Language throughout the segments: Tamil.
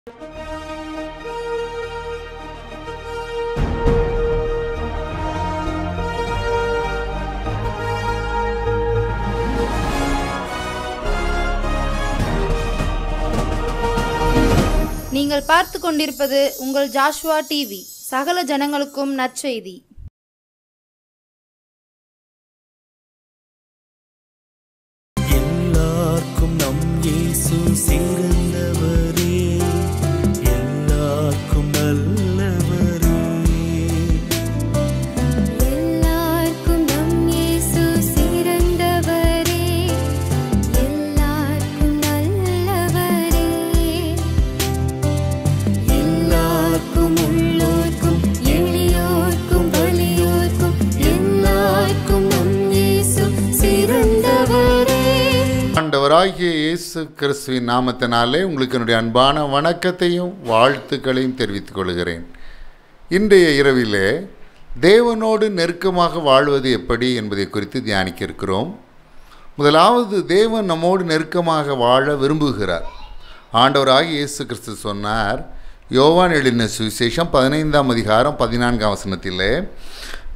நீங்கள் பார்த்து கொண்டிருப்பது உங்கள் ஜாஷ்வா டிவி. சகல ஜனங்களுக்கும் நற்செய்தி. எல்லாருக்கும் நம் இயேசு சிறந்தவரே, எல்லாருக்கும் நல்லவரே. எல்லாருக்கும் நம் இயேசு சிறந்தவரே, எல்லாருக்கும் நல்லவரே. எல்லாருக்கும் உள்ளோர்க்கும் எளியோர்க்கும் வலியோர்க்கும் எல்லாருக்கும் நம் இயேசு சிறந்தவரே. ஆண்டவராகிய இயேசு கிறிஸ்துவின் நாமத்தினாலே உங்களுக்கு என்னுடைய அன்பான வணக்கத்தையும் வாழ்த்துக்களையும் தெரிவித்துக் கொள்கிறேன். இன்றைய இரவிலே தேவனோடு நெருக்கமாக வாழ்வது எப்படி என்பதை குறித்து தியானிக்க இருக்கிறோம். முதலாவது, தேவன் நம்மோடு நெருக்கமாக வாழ விரும்புகிறார். ஆண்டவராகிய இயேசு கிறிஸ்து சொன்னார், யோவான் எழுதின சுவிசேஷம் 15ஆம் அதிகாரம் 14ஆம் வசனத்திலே,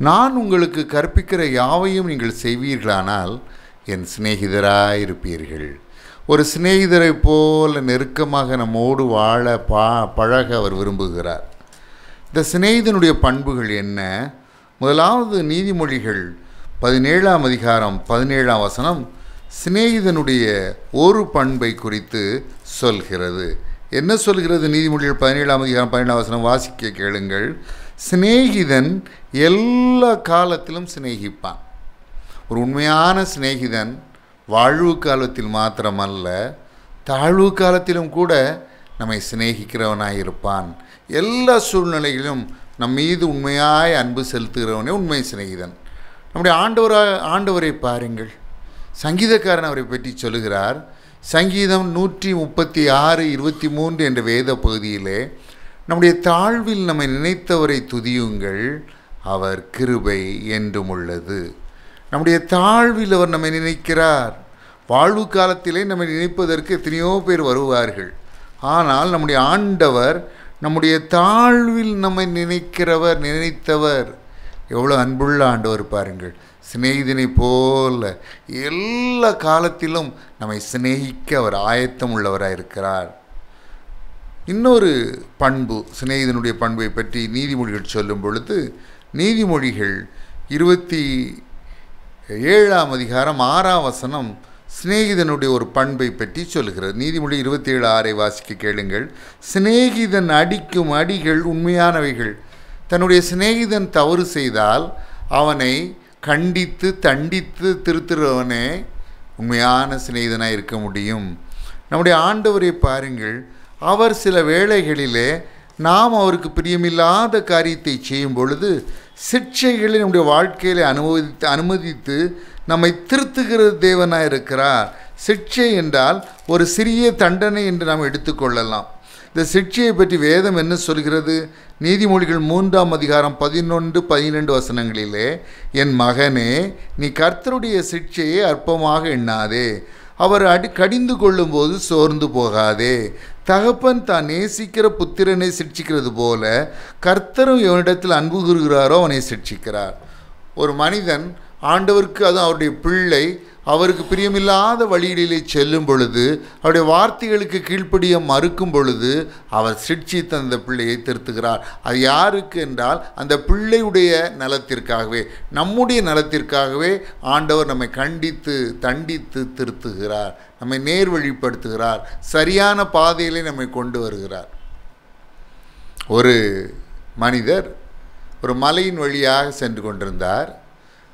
நான் உங்களுக்கு கற்பிக்கிற யாவையும் நீங்கள் செய்வீர்களானால் என் சிநேகிதராயிருப்பீர்கள். ஒரு சிநேகிதரை போல நெருக்கமாக நம்மோடு வாழ பழக அவர் விரும்புகிறார். இந்த சிநேகிதனுடைய பண்புகள் என்ன? முதலாவது, நீதிமொழிகள் 17ஆம் அதிகாரம் 17ஆம் வசனம் சிநேகிதனுடைய ஒரு பண்பை குறித்து சொல்கிறது. என்ன சொல்கிறது? நீதிமொழிகள் 17ஆம் அதிகாரம் 17ஆம் வசனம் வாசிக்க கேளுங்கள். சிநேகிதன் எல்லா காலத்திலும் சிநேகிப்பான். ஒரு உண்மையான சிநேகிதன் வாழ்வு காலத்தில் மாத்திரமல்ல, தாழ்வு காலத்திலும் கூட நம்மை சிநேகிக்கிறவனாய் இருப்பான். எல்லா சூழ்நிலைகளிலும் நம் மீது உண்மையாய் அன்பு செலுத்துகிறவனே உண்மை சிநேகிதன். நம்முடைய ஆண்டவரை பாருங்கள். சங்கீதக்காரன் அவரை பற்றி சொல்லுகிறார். சங்கீதம் 136:23 என்ற வேத பகுதியிலே, நம்முடைய தாழ்வில் நம்மை நினைத்தவரை துதியுங்கள், அவர் கிருபை என்றும் உள்ளது. நம்முடைய தாழ்வில் அவர் நம்மை நினைக்கிறார். வாழ்வு காலத்திலே நம்மை நினைப்பதற்கு எத்தனையோ பேர் வருவார்கள். ஆனால் நம்முடைய ஆண்டவர் நம்முடைய தாழ்வில் நம்மை நினைத்தவர். எவ்வளோ அன்புள்ள ஆண்டவர் பாருங்கள். சிநேகிதனை போல எல்லா காலத்திலும் நம்மை சிநேகிக்க அவர் ஆயத்தம் உள்ளவராக இருக்கிறார். இன்னொரு பண்பு, சிநேகிதனுடைய பண்பை பற்றி நீதிமொழிகள் சொல்லும் பொழுது, நீதிமொழிகள் 27ஆம் அதிகாரம் 6ஆம் வசனம் சிநேகிதனுடைய ஒரு பண்பை பற்றி சொல்கிறது. நீதிமொழி 27:6 வாசிக்க கேளுங்கள். சிநேகிதன் அடிக்கும் அடிகள் உண்மையானவைகள். தன்னுடைய சிநேகிதன் தவறு செய்தால் அவனை கண்டித்து தண்டித்து திருத்துறவனே உண்மையான சிநேகிதனாக இருக்க முடியும். நம்முடைய ஆண்டவரை பாருங்கள். அவர் சில வேளைகளிலே நாம் அவருக்கு பிரியமில்லாத காரியத்தை செய்யும் பொழுது சிக்ஷைகளை நம்முடைய வாழ்க்கையில் அனுமதித்து நம்மை திருத்துகிற தேவனாக இருக்கிறார். சிக்ஷை என்றால் ஒரு சிறிய தண்டனை என்று நாம் எடுத்துக்கொள்ளலாம். இந்த சிக்ஷையை பற்றி வேதம் என்ன சொல்கிறது? நீதிமொழிகள் 3ஆம் அதிகாரம் 11-12 வசனங்களிலே, என் மகனே, நீ கர்த்தருடைய சிக்ஷையை அற்பமாக எண்ணாதே, அவர் கடிந்து கொள்ளும்போது சோர்ந்து போகாதே. தகப்பன் தான் நேசிக்கிற புத்திரனை சிட்சிக்கிறது போல கர்த்தரும் எவனிடத்தில் அன்பு கூறுகிறாரோ அவனை சிட்சிக்கிறார். ஒரு மனிதன் ஆண்டவருக்கு, அதுவும் அவருடைய பிள்ளை அவருக்கு பிரியமில்லாத வழியிலே செல்லும் பொழுது, அவருடைய வார்த்தைகளுக்கு கீழ்ப்படிய மறுக்கும் பொழுது அவர் சிட்சித்து அந்த பிள்ளையை திருத்துகிறார். அது யாருக்கு என்றால் அந்த பிள்ளையுடைய நலத்திற்காகவே, நம்முடைய நலத்திற்காகவே ஆண்டவர் நம்மை கண்டித்து தண்டித்து திருத்துகிறார், நம்மை நேர்வழிப்படுத்துகிறார், சரியான பாதையிலே நம்மை கொண்டு வருகிறார். ஒரு மனிதர் ஒரு மலையின் வழியாக சென்று கொண்டிருந்தார்.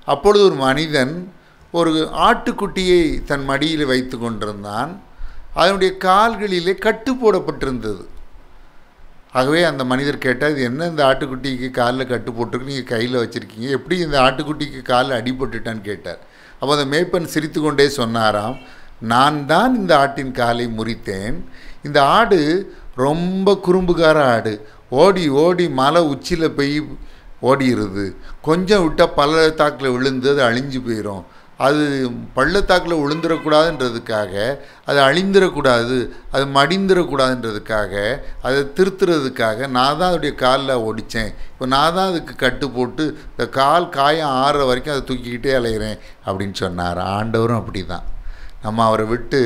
அப்பொழுது ஒரு மனிதன் ஒரு ஆட்டுக்குட்டியை தன் மடியில் வைத்து கொண்டிருந்தான். அதனுடைய கால்களிலே கட்டு போடப்பட்டிருந்தது. ஆகவே அந்த மனிதர் கேட்டால், இது என்ன இந்த ஆட்டுக்குட்டிக்கு காலில் கட்டு போட்டிருக்கு, நீங்கள் கையில் வச்சுருக்கீங்க, எப்படி இந்த ஆட்டுக்குட்டிக்கு காலில் அடிபட்டுட்டான்னு கேட்டார். அப்போ அந்த மேய்ப்பன் சிரித்து கொண்டே சொன்னாராம், நான் தான் இந்த ஆட்டின் காலை முறித்தேன். இந்த ஆடு ரொம்ப குறும்புகார ஆடு, ஓடி ஓடி மலை உச்சியில் போய் ஓடிடுது, கொஞ்சம் விட்டால் பள்ளத்தாக்கில் விழுந்து அது அழிஞ்சு போயிடும். அது பள்ளத்தாக்கில் விழுந்துடக்கூடாதுன்றதுக்காக, அது அழிந்துடக்கூடாது, அது மடிந்துடக்கூடாதுன்றதுக்காக, அதை திருத்துறதுக்காக நான் தான் அதோடைய காலில் ஒடித்தேன். இப்போ நான் தான் அதுக்கு கட்டு போட்டு இந்த காயம் ஆறுற வரைக்கும் அதை தூக்கிக்கிட்டே அலைகிறேன் அப்படின்னு சொன்னார். ஆண்டவரும் அப்படி தான். நம்ம அவரை விட்டு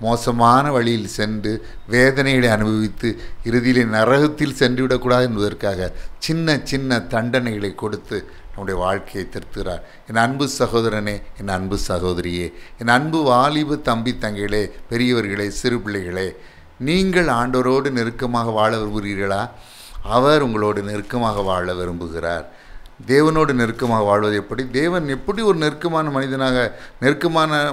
மோசமான வழியில் சென்று வேதனைகளை அனுபவித்து இறுதியிலே நரகத்தில் சென்று விடக்கூடாது என்பதற்காக சின்ன சின்ன தண்டனைகளை கொடுத்து நம்முடைய வாழ்க்கையை திருத்துகிறார். என் அன்பு சகோதரனே, என் அன்பு சகோதரியே, என் அன்பு வாலிப தம்பி தங்கைகளே, பெரியவர்களே, சிறு பிள்ளைகளே, நீங்கள் ஆண்டவரோடு நெருக்கமாக வாழ விரும்புகிறீர்களா? அவர் உங்களோடு நெருக்கமாக வாழ விரும்புகிறார். தேவனோடு நெருக்கமாக வாழ்வது எப்படி? தேவன் எப்படி ஒரு நெருக்கமான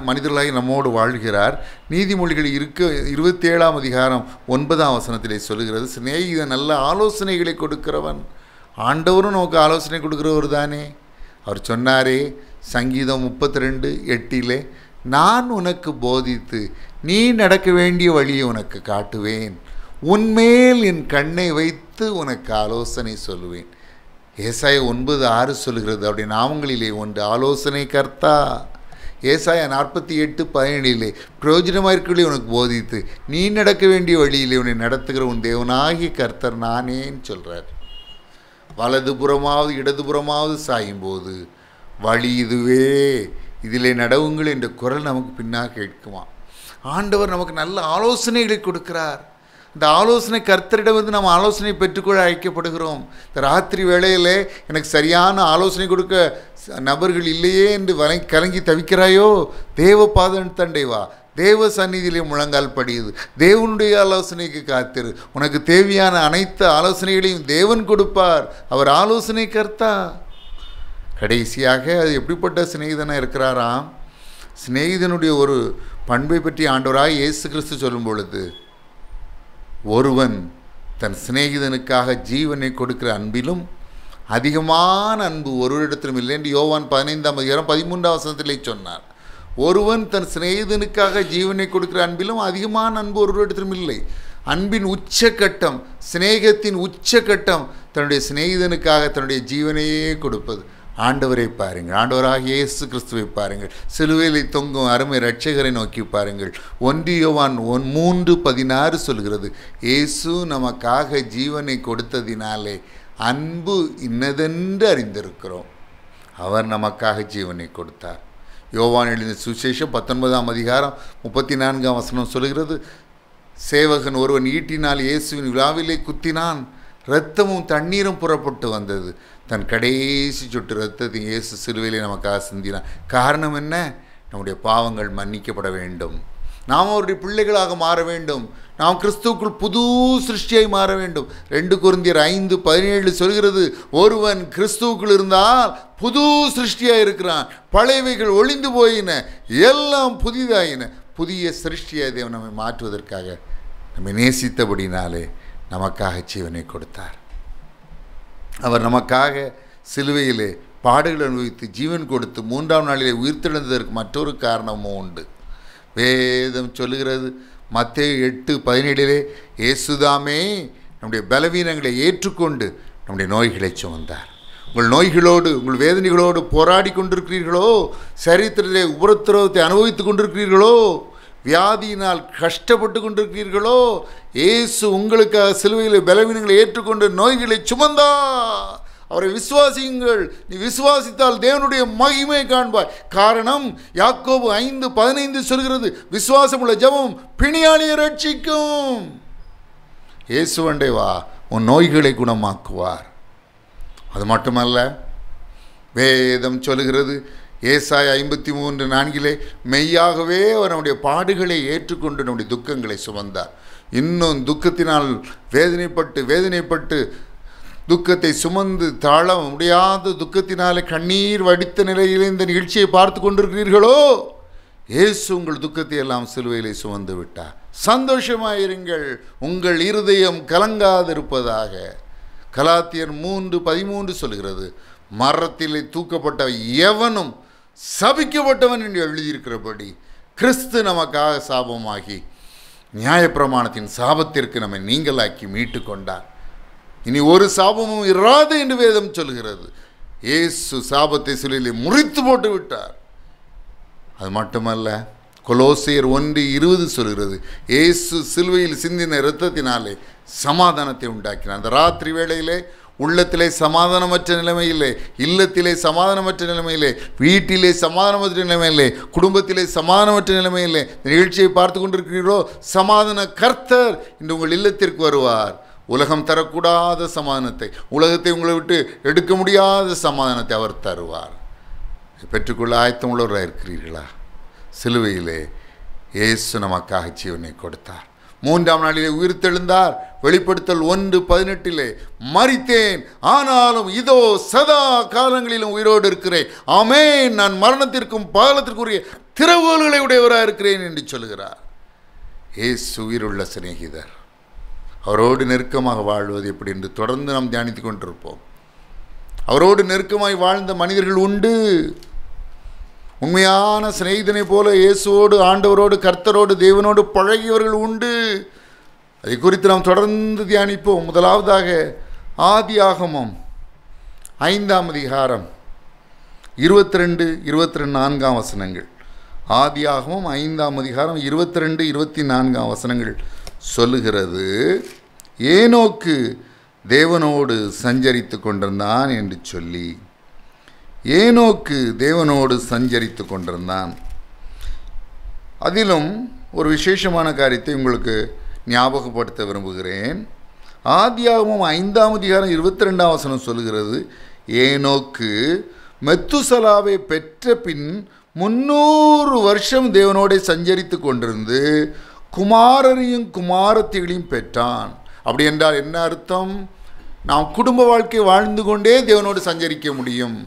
மனிதர்களாகி நம்மோடு வாழ்கிறார்? நீதிமொழிகள் 27ஆம் அதிகாரம் 9ஆம் வசனத்திலே சொல்லுகிறது, சிநேகிதன் நல்ல ஆலோசனைகளை கொடுக்கிறவன். ஆண்டவரும் நமக்கு ஆலோசனை கொடுக்கிறவர் தானே. அவர் சொன்னாரே சங்கீதம் 32:8, நான் உனக்கு போதித்து நீ நடக்க வேண்டிய வழியை உனக்கு காட்டுவேன், உன்மேல் என் கண்ணை வைத்து உனக்கு ஆலோசனை சொல்லுவேன். ஏசாயா 9:6 சொல்கிறது, அப்படி நாமங்களிலே ஒன்று ஆலோசனை கர்த்தா. ஏசாயா 48:17, பிரயோஜனமாக இருக்கவில்லை உனக்கு போதித்து நீ நடக்க வேண்டிய வழியிலே உன்னை நடத்துகிற உன் தேவனாகிய கர்த்தர் நானேன்னு சொல்கிறார். வலதுபுறமாவது இடதுபுறமாவது சாயும் போது வழி இதுவே, இதிலே நடவுங்கள் என்ற குரல் நமக்கு பின்னாக கேட்குமா. ஆண்டவர் நமக்கு நல்ல ஆலோசனைகளை கொடுக்கிறார். இந்த ஆலோசனை கர்த்தரிடம் வந்து நம்ம ஆலோசனை பெற்றுக்கொள்ள அழைக்கப்படுகிறோம். இந்த ராத்திரி வேளையில் எனக்கு சரியான ஆலோசனை கொடுக்க நபர்கள் இல்லையே என்று கலங்கி தவிக்கிறாயோ, தேவ பாதத்தண்டை வா, தேவ சந்நிதியிலே முழங்கால் படியுது, தேவனுடைய ஆலோசனைக்கு காத்திரு. உனக்கு தேவையான அனைத்து ஆலோசனைகளையும் தேவன் கொடுப்பார். அவர் ஆலோசனை கர்த்தா. கடைசியாக அது எப்படிப்பட்ட சிநேகிதனாக இருக்கிறாராம்? சிநேகிதனுடைய ஒரு பண்பை பற்றி ஆண்டவராய் இயேசு கிறிஸ்து சொல்லும் பொழுது, ஒருவன் தன் சிநேகிதனுக்காக ஜீவனை கொடுக்கிற அன்பிலும் அதிகமான அன்பு ஒருவரிடத்திலும் இல்லை என்று யோவான் 15ஆம் அதிகாரம் 13ஆம் வசனத்திலே சொன்னார். ஒருவன் தன் சிநேகிதனுக்காக ஜீவனை கொடுக்கிற அன்பிலும் அதிகமான அன்பு ஒருவரிடத்திலும் இல்லை. அன்பின் உச்சக்கட்டம், சிநேகத்தின் உச்சக்கட்டம் தன்னுடைய சிநேகிதனுக்காக தன்னுடைய ஜீவனையே கொடுப்பது. ஆண்டவரை பாருங்கள், ஆண்டவராகிய இயேசு கிறிஸ்துவை பாருங்கள், சிலுவையில் தொங்கும் அருமை இரட்சகரை நோக்கி பாருங்கள். 1 யோவான் 3:16 சொல்கிறது, இயேசு நமக்காக ஜீவனை கொடுத்ததினாலே அன்பு இன்னதென்று அறிந்திருக்கிறோம். அவர் நமக்காக ஜீவனை கொடுத்தார். யோவான் எழுதின சுவிசேஷம் 19ஆம் அதிகாரம் 34ஆம் வசனம் சொல்கிறது, சேவகன் ஒருவன் ஈட்டினால் இயேசுவின் விழாவிலே குத்தினான், இரத்தமும் தண்ணீரும் புறப்பட்டு வந்தது. தன் கடைசி சொட்டு இரத்தத்தை இயேசு சிலுவையிலே நமக்காக சிந்தினார். காரணம் என்ன? நம்முடைய பாவங்கள் மன்னிக்கப்பட வேண்டும், நாம் அவருடைய பிள்ளைகளாக மாற வேண்டும், நாம் கிறிஸ்துவுக்குள் புது சிருஷ்டியாய் மாற வேண்டும். 2 கொரிந்தியர் 5:17 சொல்கிறது, ஒருவன் கிறிஸ்துவுக்குள் இருந்தால் புது சிருஷ்டியாக இருக்கிறான், பழையவைகள் ஒளிந்து போயின, எல்லாம் புதிதாயின. புதிய சிருஷ்டியாய் தேவன் நம்மை மாற்றுவதற்காக நம்மை நேசித்தபடினாலே நமக்காக ஜீவனை கொடுத்தார். அவர் நமக்காக சிலுவையிலே பாடுகள் அனுபவித்து ஜீவன் கொடுத்து 3ஆம் நாளிலே உயிர்த்தெழுந்ததற்கு மற்றொரு காரணமும் உண்டு. வேதம் சொல்லுகிறது, மத்தேயு 8:17, இயேசுதாமே நம்முடைய பலவீனங்களை ஏற்றுக்கொண்டு நம்முடைய நோய்களை சுமந்தார். உங்கள் நோய்களோடு உங்கள் வேதனைகளோடு போராடி கொண்டிருக்கிறீர்களோ, சரீரத்திலே உபத்திரவத்தை அனுபவித்து கொண்டிருக்கிறீர்களோ, வியாதியினால் கஷ்டப்பட்டு கொண்டிருக்கிறீர்களோ, இயேசு உங்களுக்காக சிலுவையில் பலவீனங்களை ஏற்றுக்கொண்டு நோய்களை சுமந்தார். அவரை விசுவாசியுங்கள். நீ விசுவாசித்தால் தேவனுடைய மகிமை காண்பாய். காரணம் யாக்கோபு 5:15 சொல்கிறது, விசுவாசமுள்ள ஜெபம் பிணியாளியை ரட்சிக்கும். இயேசுவண்டை வா, உன் நோய்களை குணமாக்குவார். அது மட்டுமல்ல, வேதம் சொல்லுகிறது, ஏசாயா 53:4, மெய்யாகவே அவர் நம்முடைய பாடுகளை ஏற்றுக்கொண்டு நம்முடைய துக்கங்களை சுமந்தார். இன்னும் துக்கத்தினால் வேதனைப்பட்டு துக்கத்தை சுமந்து தாழ முடியாத துக்கத்தினாலே கண்ணீர் வடித்த நிலையில் இந்த நிகழ்ச்சியை பார்த்து கொண்டிருக்கிறீர்களோ, இயேசு உங்கள் துக்கத்தை எல்லாம் சிலுவையிலே சுமந்து விட்டார். சந்தோஷமாயிருங்கள், உங்கள் இருதயம் கலங்காதிருப்பதாக. கலாத்தியர் 3:13 சொல்கிறது, மரத்திலே தூக்கப்பட்ட எவனும் சபிக்கப்பட்டவன் என்று எழுதியிருக்கிறபடி கிறிஸ்து நமக்காக சாபமாகி நியாயப்பிரமாணத்தின் சாபத்திற்கு நம்மை நீங்களாக்கி மீட்டு கொண்டார். இனி ஒரு சாபமும் இராது என்று வேதம் சொல்கிறது. இயேசு சாபத்தை சிலுவையிலே முறித்து போட்டு விட்டார். அது மட்டுமல்ல, கொலோசியர் 1:20 சொல்கிறது, இயேசு சிலுவையில் சிந்தின இரத்தத்தினாலே சமாதானத்தை உண்டாக்கினார். அந்த ராத்திரி வேளையிலே உள்ளத்திலே சமாதானமற்ற நிலைமையிலே, இல்லத்திலே சமாதானமற்ற நிலைமையிலே, வீட்டிலே சமாதானமற்ற நிலைமையிலே, குடும்பத்திலே சமாதானமற்ற நிலைமையிலே நிகழ்ச்சியை பார்த்து கொண்டிருக்கிறீர்களோ, சமாதான கர்த்தர் இன்று உங்கள் இல்லத்திற்கு வருவார். உலகம் தரக்கூடாத சமாதானத்தை, உலகத்தை உங்களை விட்டு எடுக்க முடியாத சமாதானத்தை அவர் தருவார். பெற்றுக்கொள்ள ஆயத்தம் உள்ளவராக இருக்கிறீர்களா? சிலுவையிலே இயேசு நமக்காக ஜீவனை கொடுத்தார். 3ஆம் நாளிலே உயிர்த்தெழுந்தார். வெளிப்படுத்தல் 1:18 மரித்தேன், ஆனாலும் இதோ சதா காலங்களிலும் உயிரோடு இருக்கிறேன். ஆமென், நான் மரணத்திற்கும் பாதாளத்திற்குரிய திறவுகோல்களை உடையவராக இருக்கிறேன் என்று சொல்கிறார். இயேசு உயிருள்ள சிநேகிதர். அவரோடு நெருக்கமாக வாழ்வது எப்படி என்று தொடர்ந்து நாம் தியானித்து கொண்டிருப்போம். அவரோடு நெருக்கமாய் வாழ்ந்த மனிதர்கள் உண்டு. உண்மையான சிநேகிதனை போல இயேசுவோடு, ஆண்டவரோடு, கர்த்தரோடு, தேவனோடு பழகியவர்கள் உண்டு. அதை குறித்து நாம் தொடர்ந்து தியானிப்போம். முதலாவதாக ஆதியாகமம் 5ஆம் அதிகாரம் 22-24 வசனங்கள். ஆதியாகமம் 5ஆம் அதிகாரம் 22-24 வசனங்கள் சொல்லுகிறது, ஏனோக்கு தேவனோடு சஞ்சரித்து கொண்டிருந்தான் என்று சொல்லி. ஏனோக்கு தேவனோடு சஞ்சரித்து கொண்டிருந்தான். அதிலும் ஒரு விசேஷமான காரியத்தை உங்களுக்கு ஞாபகப்படுத்த விரும்புகிறேன். ஆதியாகமம் 5ஆம் அதிகாரம் 22ஆம் வசனம் சொல்லுகிறது, ஏனோக்கு மெத்துசலாவை பெற்ற பின் 300 வருஷம் தேவனோடு சஞ்சரித்து கொண்டிருந்து குமாரரையும் குமாரத்திகளையும் பெற்றான். அப்படி என்றால் என்ன அர்த்தம்? நாம் குடும்ப வாழ்க்கை வாழ்ந்து கொண்டே தேவனோடு சஞ்சரிக்க முடியும்.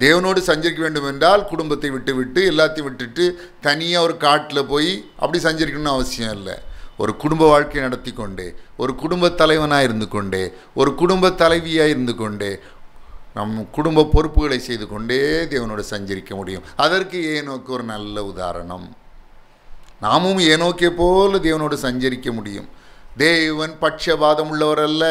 தேவனோடு சஞ்சரிக்க வேண்டும் என்றால் குடும்பத்தை விட்டு எல்லாத்தையும் விட்டுட்டு தனியாக ஒரு காட்டில் போய் அப்படி சஞ்சரிக்கணும்னு அவசியம் இல்லை. ஒரு குடும்ப வாழ்க்கை நடத்தி கொண்டே, ஒரு குடும்ப தலைவனாக இருந்து கொண்டே, ஒரு குடும்ப தலைவியாக இருந்து கொண்டே, நம் குடும்ப பொறுப்புகளை செய்து கொண்டே தேவனோடு சஞ்சரிக்க முடியும். அதற்கு ஏனோக்கு ஒரு நல்ல உதாரணம். நாமும் ஏனோக்கே போல தேவனோடு சஞ்சரிக்க முடியும். தேவன் பட்சபாதம் உள்ளவர் அல்ல.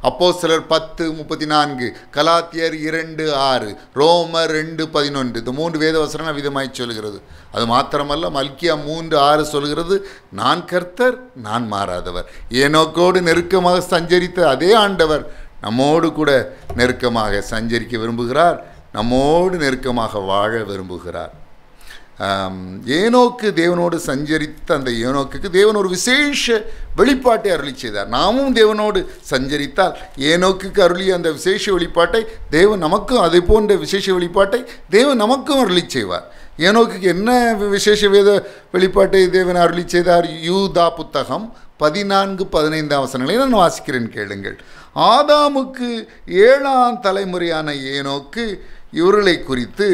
அப்போஸ்தலர் 10:34, கலாத்தியர் 2:6, ரோமர் 2:11 இந்த 3 வேத வசனம் விதமாய் சொல்கிறது. அது மாத்திரமல்ல, மல்கியா 3:6 சொல்கிறது, நான் கர்த்தர், நான் மாறாதவர். ஏனோக்கோடு நெருக்கமாக சஞ்சரித்த அதே ஆண்டவர் நம்மோடு கூட நெருக்கமாக சஞ்சரிக்க விரும்புகிறார். நம்மோடு நெருக்கமாக வாழ விரும்புகிறார். ஏனோக்கு தேவனோடு சஞ்சரித்த அந்த ஏனோக்குக்கு தேவன் ஒரு விசேஷ வெளிப்பாட்டை அருளி செய்தார். நாமும் தேவனோடு சஞ்சரித்தால் ஏனோக்குக்கு அருளிய அந்த விசேஷ வெளிப்பாட்டை தேவன் நமக்கும், அதை போன்ற விசேஷ வெளிப்பாட்டை தேவன் நமக்கும் அருளி செய்வார். ஏனோக்குக்கு என்ன விசேஷ வேத வெளிப்பாட்டை தேவன் அருளி செய்தார்? யூதா புத்தகம் 14-15 வசனங்களை நான் வாசிக்கிறேன், கேளுங்கள். ஆதாமுக்கு 7ஆம் தலைமுறையான ஏனோக்கு இவர்களை குறித்து,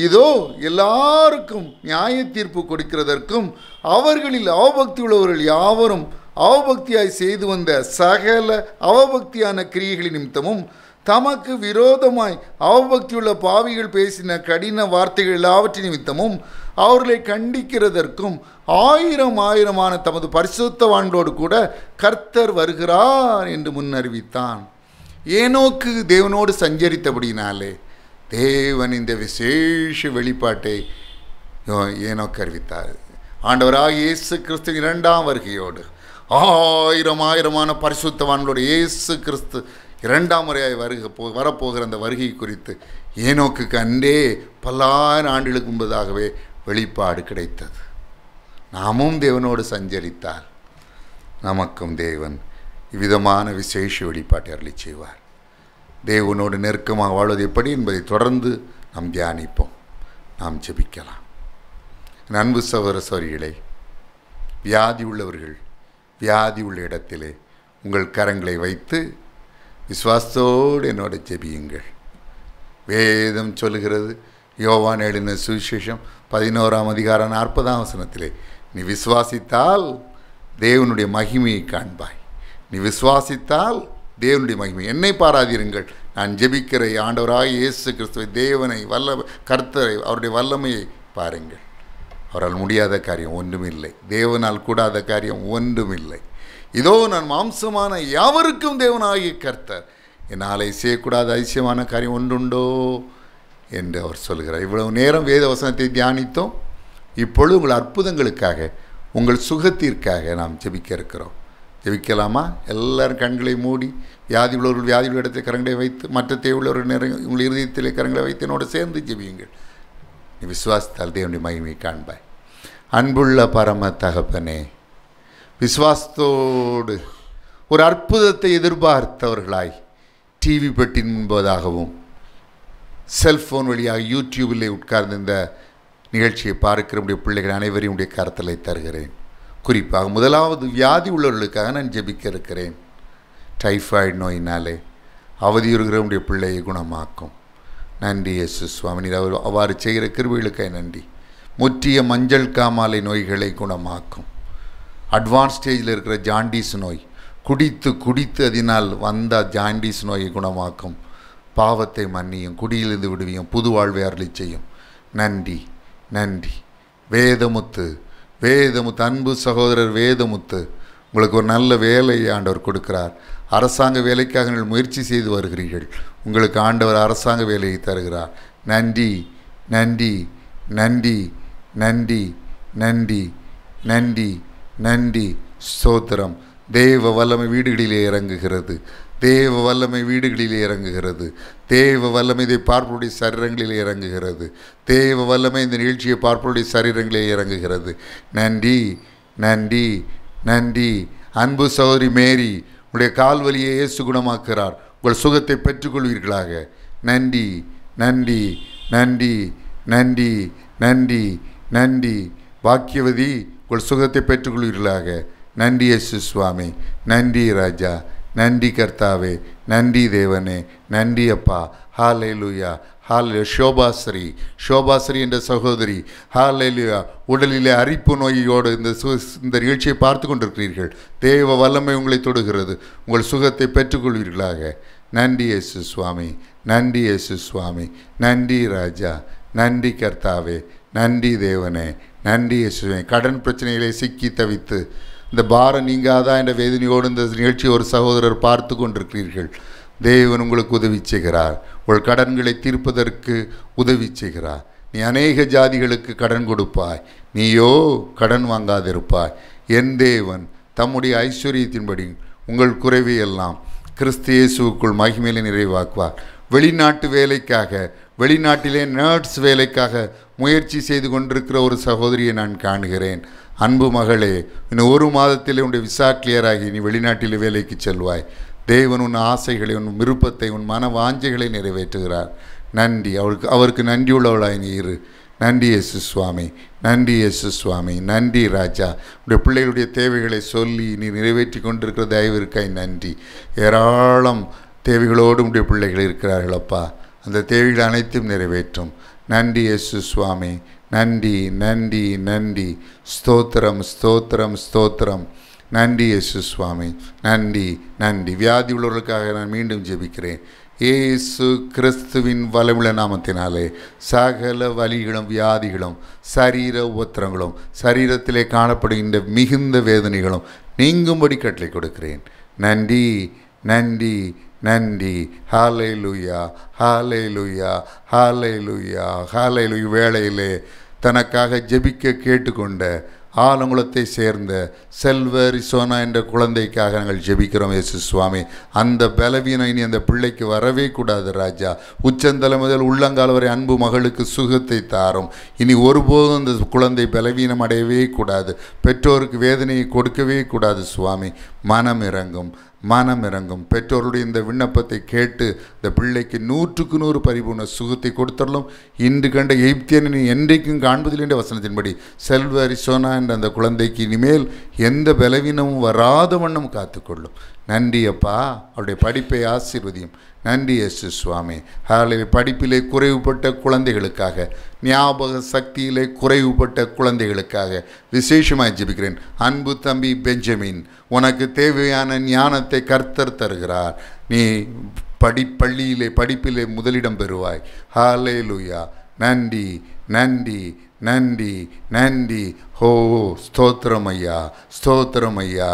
இதோ எல்லாருக்கும் நியாய தீர்ப்பு கொடுக்கிறதற்கும் அவர்களில் அவபக்தி உள்ளவர்கள் யாவரும் அவபக்தியாய் செய்து வந்த சகல அவபக்தியான கிரியைகளின் நிமித்தமும் தமக்கு விரோதமாய் அவபக்தியுள்ள பாவிகள் பேசின கடின வார்த்தைகள் எல்லாவற்றின் நிமித்தமும் அவர்களை கண்டிக்கிறதற்கும் 1000 தமது பரிசுத்தவான்களோடு கூட கர்த்தர் வருகிறார் என்று முன்னறிவித்தான். ஏனோக்கு தேவனோடு சஞ்சரித்தபடினாலே தேவன் இந்த விசேஷ வெளிப்பாட்டை ஏனோக்கு அறிவித்தார். ஆண்டவராக இயேசு கிறிஸ்து 2ஆம் வருகையோடு 1000 பரிசுத்தவான்களோடு இயேசு கிறிஸ்து 2ஆம் முறையாய் வரப்போகிற அந்த வருகை குறித்து ஏனோக்குக்கு அன்றே பல்லாயிரம் ஆண்டுகளுக்கு முன்பதாகவே வெளிப்பாடு கிடைத்தது. நாமும் தேவனோடு சஞ்சரித்தால் நமக்கும் தேவன் இவ்விதமான விசேஷ வெளிப்பாட்டை அருளி செய்வார். தேவனோடு நெருக்கமாக வாழ்வது எப்படி என்பதை தொடர்ந்து நாம் தியானிப்போம். நாம் ஜெபிக்கலாம். அன்பு சகோதர சகோதரிகளே, வியாதி உள்ளவர்கள் வியாதி உள்ள இடத்திலே உங்கள் கரங்களை வைத்து விசுவாசத்தோடு என்னோட ஜெபியுங்கள். வேதம் சொல்லுகிறது, யோவான் எழுதின சுவிசேஷம் 11ஆம் அதிகாரம் 40ஆம் வசனத்திலே, நீ விசுவாசித்தால் தேவனுடைய மகிமையை காண்பாய். நீ விசுவாசித்தால் தேவனுடைய மகிமை. என்னை பாராதிருங்கள், நான் ஜெபிக்கிற ஆண்டவராக இயேசு கிறிஸ்துவை, தேவனை, கர்த்தரை, அவருடைய வல்லமையை பாருங்கள். அவரால் முடியாத காரியம் ஒன்றுமில்லை. தேவனால் கூடாத காரியம் ஒன்றுமில்லை. இதோ நான் மாம்சமான யாவருக்கும் தேவனாகிய கர்த்தர், என்னால் செய்யக்கூடாத அதிசயமான காரியம் ஒன்றுண்டோ என்று அவர் சொல்கிறார். இவ்வளவு நேரம் வேத வசனத்தை தியானித்தோம். இப்பொழுது உங்கள் அற்புதங்களுக்காக, உங்கள் சுகத்திற்காக நாம் ஜெபிக்க இருக்கிறோம். ஜெபிக்கலாமா? எல்லாரும் கண்களை மூடி, வியாதி உள்ளவர்கள் வியாதி உள்ள இடத்தில் கரங்களை வைத்து, மற்ற தேவையுள்ளவர்கள் உங்கள் இருதயத்திலே கரங்களை வைத்து என்னோடு சேர்ந்து ஜெபியுங்கள். நீ விசுவாசத்தால் தேவனுடைய மகிமையை காண்பாய். அன்புள்ள பரம தகப்பனே, விசுவாசத்தோடு ஒரு அற்புதத்தை எதிர்பார்த்தவர்களாய் டிவி பெட்டின் முன்பதாகவும் செல்ஃபோன் வழியாக யூடியூபிலே உட்கார்ந்து இந்த நிகழ்ச்சியை பார்க்கிற உடைய பிள்ளைகள் அனைவரையும் உடைய கரத்தலை தருகிறேன். குறிப்பாக முதலாவது வியாதி உள்ளவர்களுக்காக நான் ஜெபிக்க இருக்கிறேன். டைஃபாய்டு நோயினாலே அவதியுறுகிற உடைய பிள்ளையை குணமாக்கும். நன்றி இயேசு சுவாமி. நீர் அவ்வாறு செய்கிற கிருபைகளுக்காக நன்றி. முற்றிய மஞ்சள் காமாலை நோய்களை குணமாக்கும். அட்வான்ஸ் ஸ்டேஜில் இருக்கிற ஜாண்டிஸ் நோய், குடித்து அதனால் வந்த ஜாண்டிஸ் நோயை குணமாக்கும். பாவத்தை மன்னியும், குடியிலிருந்து விடுவியும், புது வாழ்வை அருளி செய்யும். நன்றி நன்றி. வேதமுத்து அன்பு சகோதரர் வேதமுத்து, உங்களுக்கு ஒரு நல்ல வேலையை ஆண்டவர் கொடுக்கிறார். அரசாங்க வேலைக்காக நீங்கள் முயற்சி செய்து வருகிறீர்கள். உங்களுக்கு ஆண்டவர் அரசாங்க வேலையை தருகிறார். நன்றி நன்றி நன்றி நன்றி நன்றி நன்றி நன்றி. ஸ்தோத்திரம். தேவ வல்லமை வீடுகளிலே இறங்குகிறது. தேவ வல்லமை வீடுகளிலே இறங்குகிறது. தேவ வல்லமை இதை பார்ப்பவருடைய சரீரங்களிலே இறங்குகிறது. தேவ வல்லமை இந்த நிகழ்ச்சியை பார்ப்பவருடைய சரீரங்களிலே இறங்குகிறது. நன்றி நன்றி நன்றி. அன்பு சகோதரி மேரி, உங்களுடைய கால்வலியை இயேசு குணமாக்குகிறார். உங்கள் சுகத்தை பெற்றுக்கொள்வீர்களாக. நன்றி நன்றி நன்றி நன்றி நன்றி நன்றி. பாக்கியவதி, உங்கள் சுகத்தை பெற்றுக்கொள்வீர்களாக. நன்றி இயேசு சுவாமி. நன்றி ராஜா. நன்றி கர்த்தாவே. நன்றி தேவனே. நன்றி அப்பா. ஹல்லேலூயா ஹல்லேலூயா. ஷோபாஸ்ரீ என்ற சகோதரி, ஹல்லேலூயா, உடலிலே அரிப்பு நோயோடு இந்த நிகழ்ச்சியை பார்த்து கொண்டிருக்கிறீர்கள். தேவ வல்லமை உங்களை தொடுகிறது. உங்கள் சுகத்தை பெற்றுக்கொள்வீர்களாக. நன்றி இயேசு சுவாமி. நன்றி இயேசு சுவாமி. நன்றி ராஜா. நன்றி கர்த்தாவே. நன்றி தேவனே. நன்றி இயேசுவே. கடன் பிரச்சனைகளை சிக்கி தவித்து இந்த பாரம் நீங்காதா என்ற வேதனையோடு இந்த நிகழ்ச்சி ஒரு சகோதரர் பார்த்து கொண்டிருக்கிறீர்கள். தேவன் உங்களுக்கு உதவி செய்கிறார். உங்கள் கடன்களை தீர்ப்பதற்கு உதவி செய்கிறார். நீ அநேக ஜாதிகளுக்கு கடன் கொடுப்பாய், நீயோ கடன் வாங்காதிருப்பாய். என் தேவன் தம்முடைய ஐஸ்வர்யத்தின்படி உங்கள் குறைவையெல்லாம் கிறிஸ்து இயேசுவுக்குள் மகிமையிலே நிறைவாக்குவார். வெளிநாட்டு வேலைக்காக, வெளிநாட்டிலே நர்ஸ் வேலைக்காக முயற்சி செய்து கொண்டிருக்கிற ஒரு சகோதரியை நான் காணுகிறேன். அன்பு மகளே, இன்னும் ஒரு மாதத்திலே உன்னுடைய விசா கிளியராகி நீ வெளிநாட்டிலே வேலைக்கு செல்வாய். தேவன் உன் ஆசைகளை, உன் விருப்பத்தை, உன் மன வாஞ்சைகளை நிறைவேற்றுகிறார். நன்றி. அவருக்கு நன்றியுள்ளவளாய் நீ இரு. நன்றி இயேசு சுவாமி. நன்றி இயேசு சுவாமி. நன்றி ராஜா. உடைய பிள்ளைகளுடைய தேவைகளை சொல்லி நீ நிறைவேற்றி கொண்டிருக்கிற தயவிற்காய் நன்றி. ஏராளம் தேவைகளோடு உடைய பிள்ளைகள் இருக்கிறார்கள் அப்பா. அந்த தேவைகள் அனைத்தும் நிறைவேற்றும். நன்றி இயேசு சுவாமி. நன்றி நன்றி நன்றி. ஸ்தோத்திரம் ஸ்தோத்திரம் ஸ்தோத்திரம். நன்றி இயேசு சுவாமி. நன்றி நன்றி. வியாதி உள்ளவர்களுக்காக நான் மீண்டும் ஜெபிக்கிறேன். இயேசு கிறிஸ்துவின் வல்லமுள்ள நாமத்தினாலே சகல வலிகளும் வியாதிகளும் சரீர உபத்திரங்களும் சரீரத்திலே காணப்படுகின்ற மிகுந்த வேதனைகளும் நீங்கும்படி கட்டளை கொடுக்கிறேன். நன்றி நன்றி நன்றி. ஹல்லேலூயா ஹல்லேலூயா ஹல்லேலூயா ஹல்லேலூயா. வேளையிலே தனக்காக ஜெபிக்க கேட்டுக்கொண்ட ஆலங்குளத்தை சேர்ந்த செல்வ ரிசோனா என்ற குழந்தைக்காக நாங்கள் ஜெபிக்கிறோம் இயேசு சுவாமி. அந்த பலவீனம் இனி அந்த பிள்ளைக்கு வரவே கூடாது ராஜா. உச்சந்தலை முதல் உள்ளங்கால் வரை அன்பு மகளுக்கு சுகத்தை தாரும். இனி ஒருபோதும் அந்த குழந்தை பலவீனம் அடையவே கூடாது. பெற்றோருக்கு வேதனையை கொடுக்கவே கூடாது சுவாமி. மனம் இறங்கும், மனம் இறங்கும். பெற்றோருடைய இந்த விண்ணப்பத்தை கேட்டு இந்த பிள்ளைக்கு 100க்கு 100 பரிபூர்ண சுகத்தை கொடுத்தரலும். இன்று கண்ட எய்ப்தியனை என்றைக்கும் காண்பதில் என்ற வசனத்தின்படி செல்வ அரிசோனா என்ற அந்த குழந்தைக்கு இனிமேல் எந்த பலவீனமும் வராத வண்ணம் காத்துக்கொள்ளும். நன்றி அப்பா. அவருடைய படிப்பை ஆசீர்வதியும். நன்றி இயேசு சுவாமி. ஹல்லேலூயா. படிப்பிலே குறைவுபட்ட குழந்தைகளுக்காக, ஞாபக சக்தியிலே குறைவுபட்ட குழந்தைகளுக்காக விசேஷமாக ஜெபிக்கிறேன். அன்பு தம்பி பெஞ்சமின், உனக்கு தேவையான ஞானத்தை கர்த்தர் தருகிறார். நீ படிப்பிலே முதலிடம் பெறுவாய். ஹல்லேலூயா. நன்றி நன்றி நன்றி நன்றி. ஹோ ஸ்தோத்திரம் ஐயா, ஸ்தோத்திரம் ஐயா.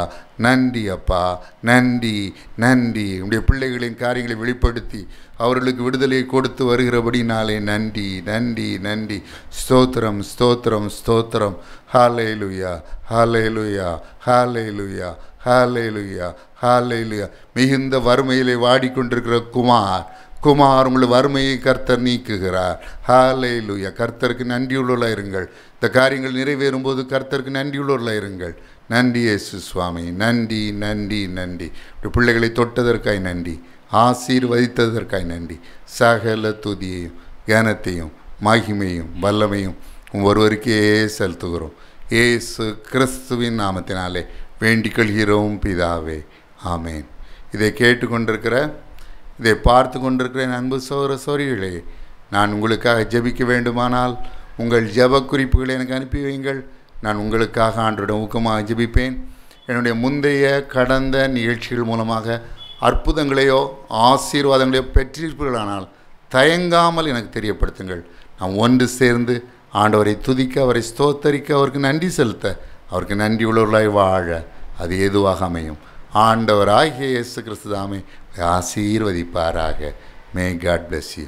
நன்றி அப்பா, நன்றி நன்றி. உடைய பிள்ளைகளின் காரியங்களை வெளிப்படுத்தி அவர்களுக்கு விடுதலை கொடுத்து வருகிறபடினாலே நன்றி நன்றி நன்றி. ஸ்தோத்திரம் ஸ்தோத்திரம் ஸ்தோத்திரம். ஹல்லேலூயா ஹல்லேலூயா ஹல்லேலூயா ஹல்லேலூயா ஹல்லேலூயா. மிகுந்த வறுமையிலே வாடிக்கொண்டிருக்கிற குமார் உங்கள் வறுமையை கர்த்தர் நீக்குகிறார். ஹல்லேலூயா. கர்த்தருக்கு நன்றியுள்ளவர்களாக இருங்கள். இந்த காரியங்கள் நிறைவேறும்போது கர்த்தருக்கு நன்றியுள்ளவர்களாக இருங்கள். நன்றி இயேசு சுவாமி, நன்றி நன்றி நன்றி. பிள்ளைகளை தொட்டதற்காய் நன்றி, ஆசீர்வதித்ததற்காய் நன்றி. சகல துதியையும் கனத்தையும் மகிமையும் வல்லமையும் ஒருவருக்கே செலுத்துகிறோம். இயேசு கிறிஸ்துவின் நாமத்தினாலே வேண்டிக் கொள்கிறோம் பிதாவே, ஆமேன். இதை கேட்டுக்கொண்டிருக்கிற, இதை பார்த்து கொண்டிருக்கிற அன்பு சகோதர சகோதரிகளே, நான் உங்களுக்காக ஜெபிக்க வேண்டுமானால் உங்கள் ஜெப குறிப்புகளை எனக்கு அனுப்பி வையுங்கள். நான் உங்களுக்காக ஆண்டவரிடம் ஊக்கமாக ஜெபிப்பேன். என்னுடைய முந்தைய கடந்த நிகழ்ச்சிகள் மூலமாக அற்புதங்களையோ ஆசீர்வாதங்களையோ பெற்றிருப்பீர்களானால் தயங்காமல் எனக்கு தெரியப்படுத்துங்கள். நாம் ஒன்று சேர்ந்து ஆண்டவரை துதிக்க, அவரை ஸ்தோத்தரிக்க, அவருக்கு நன்றி செலுத்த, அவருக்கு நன்றி உள்ளவர்களாய் வாழ அது எதுவாக அமையும். ஆண்டவராகிய இயேசு கிறிஸ்து தாமே ஆசீர்வதிப்பாராக. May God bless you.